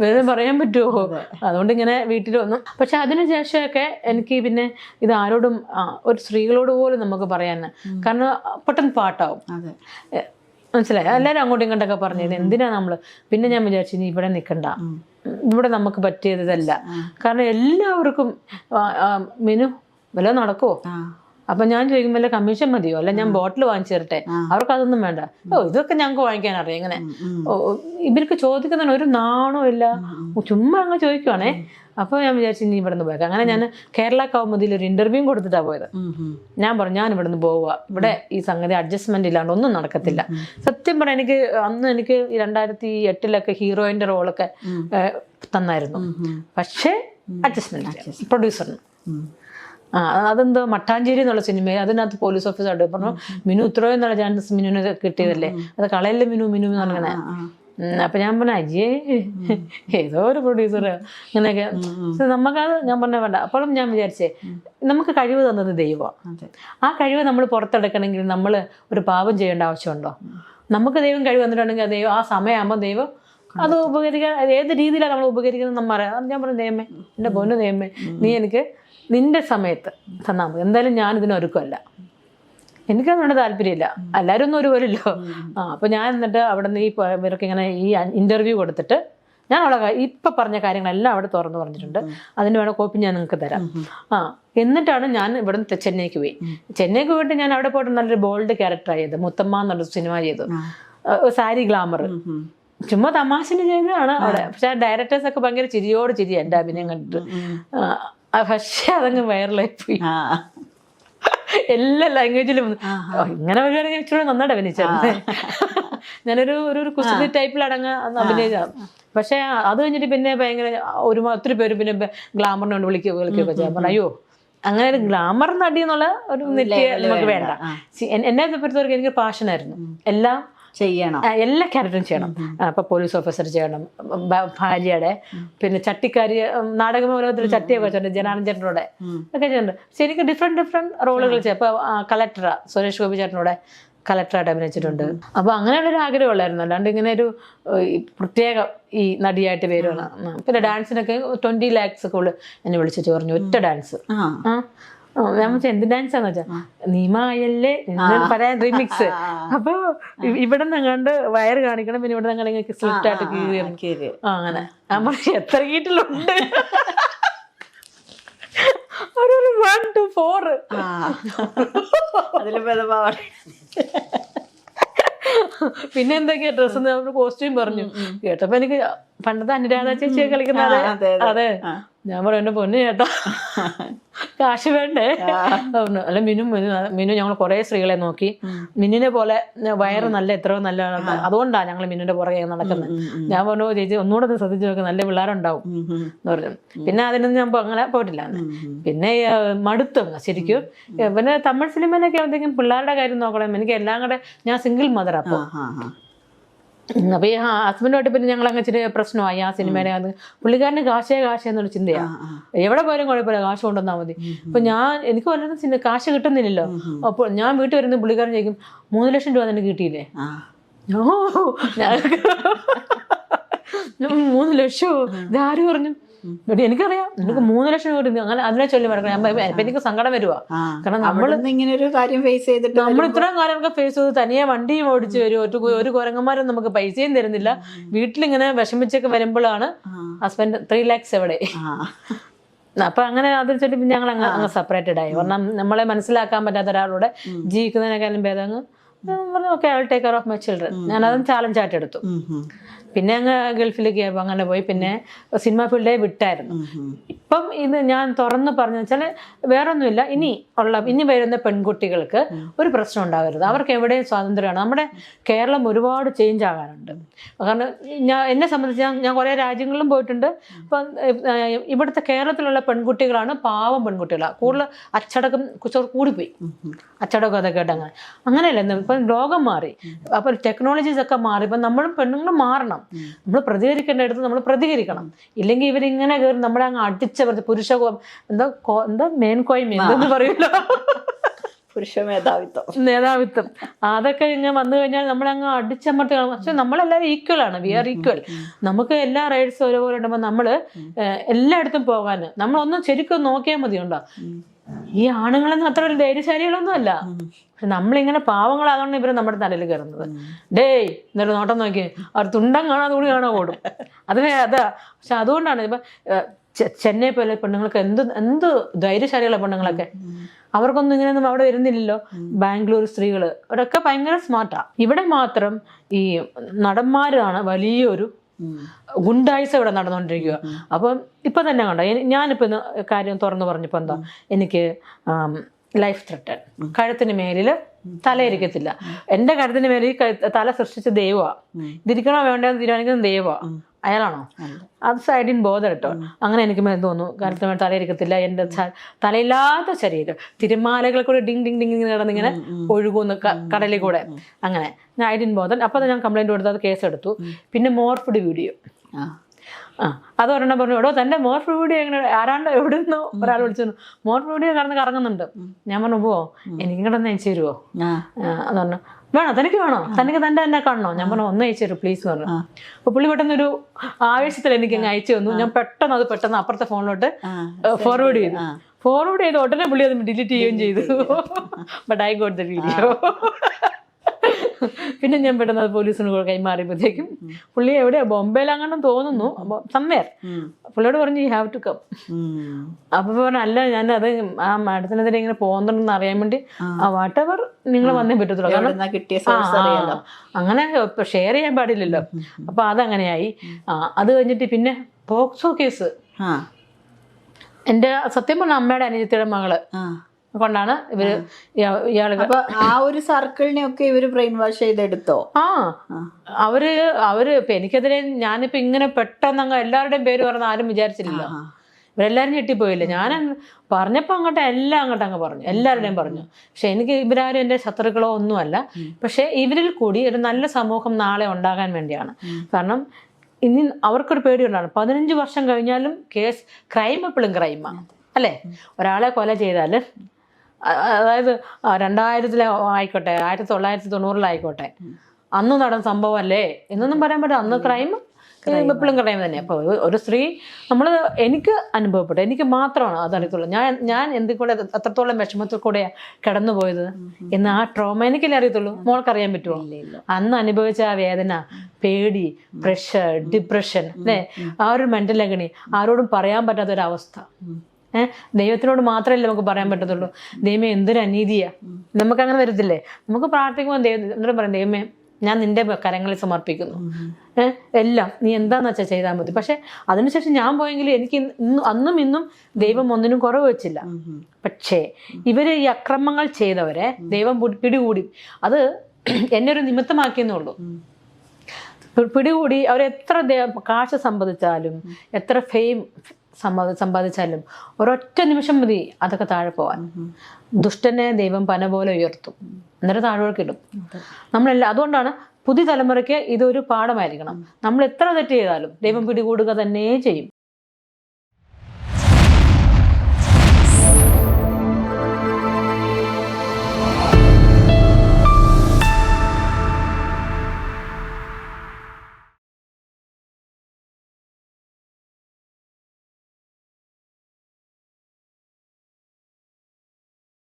വേറെ പറയാൻ പറ്റുമോ. അതുകൊണ്ട് ഇങ്ങനെ വീട്ടിൽ വന്നു. പക്ഷെ അതിനുശേഷമൊക്കെ എനിക്ക് പിന്നെ ഇത് ആരോടും ഒരു സ്ത്രീകളോട് പോലും നമുക്ക് പറയാൻ, കാരണം പെട്ടെന്ന് പാട്ടാവും, മനസ്സിലായി. എല്ലാവരും അങ്ങോട്ടും ഇങ്ങോട്ടൊക്കെ പറഞ്ഞു ഇത് എന്തിനാ നമ്മള്. പിന്നെ ഞാൻ വിചാരിച്ചു ഇനി ഇവിടെ നിൽക്കണ്ട, ഇവിടെ നമുക്ക് പറ്റിയതല്ല. കാരണം എല്ലാവർക്കും മെനു വല്ലതും നടക്കുമോ. അപ്പൊ ഞാൻ ചോദിക്കും വല്ല കമ്മീഷൻ മതിയോ, അല്ല ഞാൻ ബോട്ടിൽ വാങ്ങിച്ചു തരട്ടെ, അവർക്ക് അതൊന്നും വേണ്ട. ഇതൊക്കെ ഞങ്ങൾക്ക് വാങ്ങിക്കാൻ അറിയാം. ഇങ്ങനെ ഇവർക്ക് ചോദിക്കുന്നതിന് ഒരു നാണോ ഇല്ല, ചുമ്മാ അങ്ങ് ചോദിക്കുവാണേ. അപ്പൊ ഞാൻ വിചാരിച്ചു ഇനി ഇവിടെ നിന്ന് പോയേക്കാം. അങ്ങനെ ഞാൻ കേരള കൗമുദിയിൽ ഒരു ഇന്റർവ്യൂ കൊടുത്തിട്ടാണ് പോയത്. ഞാൻ പറഞ്ഞു ഞാൻ ഇവിടെ നിന്ന് പോവുക, ഇവിടെ ഈ സംഗതി അഡ്ജസ്റ്റ്മെന്റ് ഇല്ലാണ്ട് ഒന്നും നടക്കത്തില്ല. സത്യം പറയാം, എനിക്ക് 2008 ഹീറോയിന്റെ റോളൊക്കെ തന്നായിരുന്നു. പക്ഷേ അഡ്ജസ്റ്റ്മെന്റ് പ്രൊഡ്യൂസറിന് അതെന്തോ മട്ടാഞ്ചേരി എന്നുള്ള സിനിമ, അതിനകത്ത് പോലീസ് ഓഫീസറായിട്ട് പറഞ്ഞു മിനു ഇത്രയോ എന്നുള്ള ചാൻസ് മിനുവിന് കിട്ടിയതല്ലേ, അത് കളയല്ലേ മിനു എന്ന് പറഞ്ഞങ്ങനെ. അപ്പൊ ഞാൻ പറഞ്ഞ അയ്യേ ഏതോ ഒരു പ്രൊഡ്യൂസർ ഇങ്ങനെയൊക്കെ നമുക്കത് ഞാൻ പറഞ്ഞ വേണ്ട. അപ്പോഴും ഞാൻ വിചാരിച്ചേ നമുക്ക് കഴിവ് തന്നത് ദൈവമാണ്. ആ കഴിവ് നമ്മൾ പുറത്തെടുക്കണമെങ്കിൽ നമ്മൾ ഒരു പാപം ചെയ്യേണ്ട ആവശ്യമുണ്ടോ. നമുക്ക് ദൈവം കഴിവ് തന്നിട്ടുണ്ടെങ്കിൽ ദൈവം ആ സമയമാകുമ്പോൾ ദൈവം അത് ഉപകരിക്കാൻ ഏത് രീതിയിലാണ് നമ്മൾ ഉപകരിക്കുന്നത് നമ്മൾ അറിയാം. ഞാൻ പറഞ്ഞു ദൈവമേ, എൻ്റെ പൊന്നു ദൈവമേ, നീ എനിക്ക് നിന്റെ സമയത്ത് തന്നാൽ മതി, എന്തായാലും ഞാനിതിനൊരുക്കമല്ല, എനിക്കതുകൊണ്ട് താല്പര്യമില്ല, എല്ലാവരും ഒന്നും ഒരുപോലല്ലോ. അപ്പൊ ഞാൻ എന്നിട്ട് അവിടെ നിന്ന് ഇവർക്ക് ഇങ്ങനെ ഈ ഇന്റർവ്യൂ കൊടുത്തിട്ട് ഞാൻ അവിടെ ഇപ്പൊ പറഞ്ഞ കാര്യങ്ങളെല്ലാം അവിടെ തുറന്നു പറഞ്ഞിട്ടുണ്ട്. അതിന് വേണം കോപ്പി ഞാൻ നിങ്ങൾക്ക് തരാം. എന്നിട്ടാണ് ഞാൻ ഇവിടെ നിന്ന് ചെന്നൈക്ക് പോയി. ചെന്നൈക്ക് പോയിട്ട് ഞാൻ അവിടെ പോയിട്ട് നല്ലൊരു ബോൾഡ് ക്യാരക്ടർ ചെയ്ത് മുത്തമ്മ എന്നുള്ളൊരു സിനിമ ചെയ്തു, സാരി ഗ്ലാമർ. ചുമ്മാ തമാശന് ചെയ്തതാണ് അവിടെ. പക്ഷെ ആ ഡയറക്ടേഴ്സ് ഒക്കെ ഭയങ്കര ചിരിയോട് ചിരി എൻ്റെ അഭിനയം കണ്ടിട്ട്. പക്ഷെ അതങ്ങ് വൈറലായി പോയി എല്ലാ ലാംഗ്വേജിലും. ഇങ്ങനെ വരുവാണെങ്കിൽ ഇച്ചിരി നന്നായിട്ട് അഭിനയിച്ചായിരുന്നു. ഞാനൊരു ഒരു കുസൃതി ടൈപ്പിലടങ്ങ് അഭിനയിച്ച. പക്ഷെ അത് കഴിഞ്ഞിട്ട് പിന്നെ ഭയങ്കര ഒത്തിരി പേര് പിന്നെ ഗ്ലാമറിനെ കൊണ്ട് വിളിക്കുകയൊക്കെ ചെയ്യാൻ പറഞ്ഞു. അയ്യോ അങ്ങനെ ഒരു ഗ്ലാമർ നടി എന്നുള്ള ഒരു നിത്യ നമുക്ക് വേണ്ട. എന്നെ സംബന്ധിച്ചവർക്ക് എനിക്ക് പാഷനായിരുന്നു, എല്ലാം ചെയ്യണം, എല്ലാ ക്യാരക്ടറും ചെയ്യണം. ഇപ്പൊ പോലീസ് ഓഫീസർ ചെയ്യണം, ഭാര്യയുടെ, പിന്നെ ചട്ടിക്കാരി നാടകം ഓരോരുത്തർ ചട്ടിയൊക്കെ വെച്ചിട്ടുണ്ട്, ജനാർദ്ദൻ ചേട്ടനോടെ ഒക്കെ ചെയ്യുന്നുണ്ട്. പക്ഷെ എനിക്ക് ഡിഫറെന്റ് റോളുകൾ ചെയ്യാം. ഇപ്പൊ കളക്ടറാ സുരേഷ് ഗോപി ചേട്ടനോടെ കളക്ടറായിട്ട് അഭിനയിച്ചിട്ടുണ്ട്. അപ്പൊ അങ്ങനെയുള്ളൊരു ആഗ്രഹമുള്ളായിരുന്നു, അല്ലാണ്ട് ഇങ്ങനെ ഒരു പ്രത്യേക ഈ നടിയായിട്ട് പേരുള്ള. പിന്നെ ഡാൻസിനൊക്കെ 20 lakhs ഒക്കെ എന്നെ വിളിച്ചിട്ട് പറഞ്ഞു ഒറ്റ ഡാൻസ്. ഞാൻ വെച്ചാൽ എന്ത് ഡാൻസാന്ന് വെച്ചാ നീമായല്ലേ പറയാൻ റിമിക്സ്. അപ്പൊ ഇവിടെ നിങ്ങാണ്ട് വയറ് കാണിക്കണം, പിന്നെ ഇവിടെ നിങ്ങളുടെ സ്ലിറ്റ് ആയിട്ട് കീറി അങ്ങനെ. നമ്മൾ എത്ര കീറ്റിലുണ്ട്, ഒരു 1 to 4. പിന്നെ എന്തൊക്കെയാ ഡ്രസ്സ് കോസ്റ്റ്യൂം പറഞ്ഞു കേട്ടപ്പോ എനിക്ക് പണ്ടത്തെ അനുരാധ ചേച്ചിയെ കളിക്കുന്നത്. അതെ, ഞാൻ പറഞ്ഞു എന്റെ പൊന്നു ചേട്ടാ കാശ് വേണ്ടേ. അല്ല മിനു ഞങ്ങൾ കുറെ സ്ത്രീകളെ നോക്കി, മിന്നിനെ പോലെ വയറ് നല്ല എത്രയോ നല്ല, അതുകൊണ്ടാണ് ഞങ്ങൾ മിന്നുന്റെ പുറകെ നടക്കുന്നത്. ഞാൻ പറഞ്ഞു ചേച്ചി ഒന്നുകൂടെ ശ്രദ്ധിച്ചു നോക്കി, നല്ല പിള്ളേരുണ്ടാവും എന്ന് പറഞ്ഞു. പിന്നെ അതിനൊന്നും ഞാൻ അങ്ങനെ പോയിട്ടില്ല. പിന്നെ മടുത്തു ശരിക്കും. പിന്നെ തമിഴ് ഫിലിമിനൊക്കെ ആവുമ്പോഴത്തേക്കും പിള്ളേരുടെ കാര്യം നോക്കണം. എനിക്ക് എല്ലാം കൂടെ ഞാൻ സിംഗിൾ മദർ. അപ്പൊ അപ്പൊ ഈ ഹസ്ബൻഡുമായിട്ട് പിന്നെ ഞങ്ങൾ അങ്ങനെ ഇച്ചിരി പ്രശ്നമായി ആ സിനിമയുടെ. അത് പുള്ളിക്കാരന് കാശേ എന്നൊരു ചിന്തയാണ്. എവിടെ പോയാലും കുഴപ്പമില്ല, കാശ് കൊണ്ടുവന്നാൽ മതി. അപ്പൊ എനിക്ക് വല്ലതും കാശ് കിട്ടുന്നില്ലല്ലോ. അപ്പോൾ ഞാൻ വീട്ടിൽ വരുന്ന പുള്ളിക്കാരൻ ചോദിക്കും 3 ലക്ഷം രൂപ തന്നെ കിട്ടിയില്ലേ. 3 ലക്ഷമോ ഇതാര് പറഞ്ഞു? എനിക്കറിയാം നിനക്ക് 3 ലക്ഷം രൂപ അങ്ങനെ അതിനെ ചൊല്ലി മറക്കണം. അപ്പൊ എനിക്ക് സങ്കടം വരുവാ. കാരണം ഇങ്ങനെ ഒരു കാര്യം ഫേസ് ചെയ്തിട്ട് നമ്മൾ ഇത്രയും കാലമൊക്കെ ഫേസ് ചെയ്ത് തനിയെ വണ്ടിയും ഓടിച്ച് വരും. ഒരു കുരങ്ങന്മാരും നമുക്ക് പൈസയും തരുന്നില്ല. വീട്ടിലിങ്ങനെ വിഷമിച്ചൊക്കെ വരുമ്പോഴാണ് ഹസ്ബൻഡ് 3 lakhs എവിടെ. അപ്പൊ അങ്ങനെ അതിൽ ചൊല്ലി ഞങ്ങൾ അങ്ങ് സെപ്പറേറ്റഡ് ആയി. കാരണം നമ്മളെ മനസ്സിലാക്കാൻ പറ്റാത്ത ഒരാളോടെ ജീവിക്കുന്നതിനേക്കാളും ഭേദം okay I will take care of my children. ഞാനതും ചാലഞ്ച് ആയിട്ട് എടുത്തു. പിന്നെ അങ്ങ് ഗൾഫിലേക്ക് അങ്ങനെ പോയി. പിന്നെ സിനിമ ഫീൽഡേ വിട്ടായിരുന്നു. ഇപ്പം ഇത് ഞാൻ തുറന്ന് പറഞ്ഞു വെച്ചാൽ വേറൊന്നുമില്ല, ഇനി വരുന്ന പെൺകുട്ടികൾക്ക് ഒരു പ്രശ്നം ഉണ്ടാകരുത്. അവർക്ക് എവിടെയും സ്വാതന്ത്ര്യമാണ്. നമ്മുടെ കേരളം ഒരുപാട് ചേഞ്ച് ആകാനുണ്ട്. കാരണം എന്നെ സംബന്ധിച്ച് ഞാൻ കുറേ രാജ്യങ്ങളിലും പോയിട്ടുണ്ട്. ഇപ്പം ഇവിടുത്തെ കേരളത്തിലുള്ള പെൺകുട്ടികളാണ് പാവം പെൺകുട്ടികളാണ്. കൂടുതൽ അച്ചടക്കം കൂടിപ്പോയി. അച്ചടക്കം അതൊക്കെ ആയിട്ട് അങ്ങനെയല്ല. ഇപ്പം ലോകം മാറി. അപ്പം ടെക്നോളജീസ് ഒക്കെ മാറി. ഇപ്പം നമ്മളും പെണ്ണുങ്ങളും മാറണം. നമ്മൾ പ്രതികരിക്കേണ്ട അടുത്ത് നമ്മൾ പ്രതികരിക്കണം. ഇല്ലെങ്കിൽ ഇവരിങ്ങനെ കയറി നമ്മളെ അങ്ങ് അടിച്ച പുരുഷ എന്താ മേൻകോയ്മ എന്തെന്ന് പറയൂല്ലോ, പുരുഷ മേധാവിത്വം അതൊക്കെ ഇങ്ങനെ വന്നു കഴിഞ്ഞാൽ നമ്മളങ്ങ് അടിച്ചമർത്തി. പക്ഷെ നമ്മളെല്ലാവരും ഈക്വൽ ആണ്. We are equal. നമുക്ക് എല്ലാ റൈറ്റ്സും ഒരുപോലെ ഉണ്ടുമ്പോൾ നമ്മള് എല്ലായിടത്തും പോകാൻ നമ്മളൊന്നും ശരിക്കും നോക്കിയാൽ മതിയുണ്ടോ. ഈ ആണുങ്ങളൊന്നും അത്ര ഒരു ധൈര്യശാലികളൊന്നും അല്ല. പക്ഷെ നമ്മളിങ്ങനെ പാവങ്ങളാകണം ഇവര് നമ്മുടെ തലയിൽ കയറുന്നത്. ഡേയ് എന്നൊരു നോട്ടം നോക്കി അവർ തുണ്ടം കാണാതെ കൂടി കാണാൻ ഓടും. അതാ. പക്ഷെ അതുകൊണ്ടാണ് ഇപ്പൊ ചെന്നൈ പോലെ പെണ്ണുങ്ങൾക്ക് എന്ത് ധൈര്യശാലികളാണ് പെണ്ണുങ്ങളൊക്കെ. അവർക്കൊന്നും ഇങ്ങനെയൊന്നും അവിടെ വരുന്നില്ലല്ലോ. ബാംഗ്ലൂർ സ്ത്രീകള് അവരൊക്കെ ഭയങ്കര സ്മാർട്ടാ. ഇവിടെ മാത്രം ഈ നടന്മാരാണ് വലിയൊരു ഗുണ്ടായിസം ഇവിടെ നടന്നുകൊണ്ടിരിക്കുക. അപ്പം ഇപ്പൊ തന്നെ കണ്ടോ, ഞാനിപ്പോ കാര്യം തുറന്നു പറഞ്ഞപ്പോ എന്താ, എനിക്ക് ലൈഫ് ത്രെട്ടൻ, കഴുത്തിന് മേലില് തലയിരിക്കത്തില്ല. എന്റെ കഴുത്തിന് മേലിൽ തല സൃഷ്ടിച്ച ദൈവമാണ്. ഇതിരിക്കണോ വേണ്ടെന്ന് തീരുമാനിക്കുന്നത് ദൈവമാണ്. അയാളാണോ? അത് സൈഡിൻ ബോധം കേട്ടോ. അങ്ങനെ എനിക്ക് തോന്നുന്നു കഴുത്തിന് മേൽ തലയിരിക്കത്തില്ല. എന്റെ തലയില്ലാത്ത ശരീരം തിരുമാലകൾ കൂടെ ഡിങ് ഡിങ് ഡിങ് കിടന്നിങ്ങനെ ഒഴുകുന്നു കടലിൽ കൂടെ. അങ്ങനെ ഞാൻ ഐഡിൻ ബോധൻ. അപ്പോൾ ഞാൻ കംപ്ലൈന്റ് കൊടുത്ത് അത് കേസെടുത്തു. പിന്നെ മോർഫിഡ് വീഡിയോ, അത് ഒരെണ്ണം പറഞ്ഞു, എടോ തന്റെ മോർഫിഡ് വീഡിയോ എങ്ങനെ ആരാണ്ട് എവിടെ നിന്നോ ഒരാൾ വിളിച്ചു, മോർഫിഡ് വീഡിയോ കടന്ന് കറങ്ങുന്നുണ്ട്. ഞാൻ പറഞ്ഞു പോവോ, എനിക്കും കൂടെ ഒന്ന് അയച്ചു തരുമോ? എന്ന് പറഞ്ഞു വേണോ, തനിക്ക് വേണോ, തനിക്ക് തന്റെ തന്നെ കാണണോ? ഞാൻ പറഞ്ഞു ഒന്ന് അയച്ചു തരും പ്ലീസ് എന്ന് പറഞ്ഞു. അപ്പൊ പുള്ളി പെട്ടെന്നൊരു ആവേശത്തിൽ എനിക്ക് അങ്ങ് അയച്ചു തന്നു. ഞാൻ പെട്ടെന്ന് അപ്പുറത്തെ ഫോണിലോട്ട് ഫോർവേഡ് ചെയ്തു. ഉടനെ പുള്ളി അത് ഡിലീറ്റ് ചെയ്യുകയും ചെയ്തു. But I got the video. പിന്നെ ഞാൻ പെട്ടെന്ന് അത് പോലീസിന് കൈമാറിയപ്പോഴത്തേക്കും പുള്ളി എവിടെയാ ബോംബെയിലാങ്ങാനും തോന്നുന്നു, സംവേർ. പുള്ളിയോട് പറഞ്ഞു യു ഹാവ് ടു കം. അപ്പൊ പറഞ്ഞു അല്ല, ഞാൻ അത് ആ മാഡത്തിനെതിരെ ഇങ്ങനെ പോകുന്നുണ്ടെന്ന് അറിയാൻ വേണ്ടി വാട്ട് എവർ നിങ്ങൾ വന്നേ പറ്റത്തുള്ളൂ. കാരണം അങ്ങനെ ഷെയർ ചെയ്യാൻ പാടില്ലല്ലോ. അപ്പൊ അതങ്ങനെയായി. അത് കഴിഞ്ഞിട്ട് പിന്നെ പോക്സോ കേസ്. എന്റെ സത്യം പറഞ്ഞ അമ്മയുടെ അനിയത്തിയുടെ മകള് കൊണ്ടാണ് ഇയാള്. ആ ഒരു സർക്കിളിനെയൊക്കെ ഇവര് ബ്രെയിൻ വാഷ് ചെയ്തെടുത്തോ? അവര് ഇപ്പൊ എനിക്കെതിരെ ഞാനിപ്പോ ഇങ്ങനെ പെട്ടെന്ന് എല്ലാവരുടെയും പേര് പറഞ്ഞ ആരും വിചാരിച്ചില്ലല്ലോ. ഇവരെല്ലാരും ഞെട്ടിപ്പോയില്ലേ. ഞാൻ പറഞ്ഞപ്പോ എല്ലാം അങ്ങ് പറഞ്ഞു, എല്ലാവരുടെയും പറഞ്ഞു. പക്ഷെ എനിക്ക് ഇവരാരും എൻ്റെ ശത്രുക്കളോ ഒന്നുമല്ല. പക്ഷെ ഇവരിൽ കൂടി ഒരു നല്ല സമൂഹം നാളെ ഉണ്ടാകാൻ വേണ്ടിയാണ്. കാരണം ഇനി അവർക്കൊരു പേടിയുണ്ടാണ്. 15 വർഷം കഴിഞ്ഞാലും ക്രൈം എപ്പോഴും ക്രൈമാണ് അല്ലേ? ഒരാളെ കൊല ചെയ്താൽ, അതായത് 2000 ആയിക്കോട്ടെ, 1990 അന്ന് നടന്ന സംഭവം അല്ലേ എന്നൊന്നും പറയാൻ പറ്റില്ല. അന്ന് ക്രൈം എപ്പോഴും ക്രൈം തന്നെ. അപ്പോൾ ഒരു സ്ത്രീ എനിക്ക് അനുഭവപ്പെട്ടു, എനിക്ക് മാത്രമാണ് അതറിയത്തുള്ളൂ. ഞാൻ എന്തിക്കൂടെ അത്രത്തോളം വിഷമത്തിൽ കൂടെ കടന്നുപോയത് എന്ന് ആ ട്രോമ എനിക്കല്ലേ അറിയത്തുള്ളൂ. മോൾക്കറിയാൻ പറ്റുമോ? അന്ന് അനുഭവിച്ച ആ വേദന, പേടി, പ്രഷർ, ഡിപ്രഷൻ അല്ലേ, ആ ഒരു മെന്റൽ അഗണി ആരോടും പറയാൻ പറ്റാത്തൊരവസ്ഥ. ദൈവത്തിനോട് മാത്രമല്ലേ നമുക്ക് പറയാൻ പറ്റത്തുള്ളൂ. ദൈവമേ എന്തൊരു അനീതിയാ. നമുക്കങ്ങനെ വരത്തില്ലേ? നമുക്ക് പ്രാർത്ഥിക്കുമ്പോൾ എന്നിട്ട് പറയും ദൈവമേ ഞാൻ നിന്റെ കരങ്ങളിൽ സമർപ്പിക്കുന്നു, എല്ലാം നീ എന്താന്ന് വെച്ചാൽ ചെയ്താൽ മതി. പക്ഷെ അതിനുശേഷം ഞാൻ പോയെങ്കിൽ എനിക്ക് അന്നും ഇന്നും ദൈവം ഒന്നിനും കുറവ് വെച്ചില്ല. പക്ഷേ ഇവര് ഈ അക്രമങ്ങൾ ചെയ്തവരെ ദൈവം പിടികൂടി. അത് എന്നെ ഒരു നിമിത്തമാക്കിയെന്നുള്ളൂ. പിടികൂടി അവരെത്ര കാശ് സമ്പാദിച്ചാലും, എത്ര ഫെയിം സമ്പാദിച്ചാലും ഒരൊറ്റ നിമിഷം മതി അതൊക്കെ താഴെ പോവാൻ. ദുഷ്ടനെ ദൈവം പന പോലെ ഉയർത്തും, എന്നിട്ട് താഴോട്ട് നമ്മളെല്ലാം. അതുകൊണ്ടാണ് പുതിയ തലമുറയ്ക്ക് ഇതൊരു പാഠമായിരിക്കണം. നമ്മൾ എത്ര തെറ്റ് ചെയ്താലും ദൈവം പിടികൂടുക തന്നെ ചെയ്യും.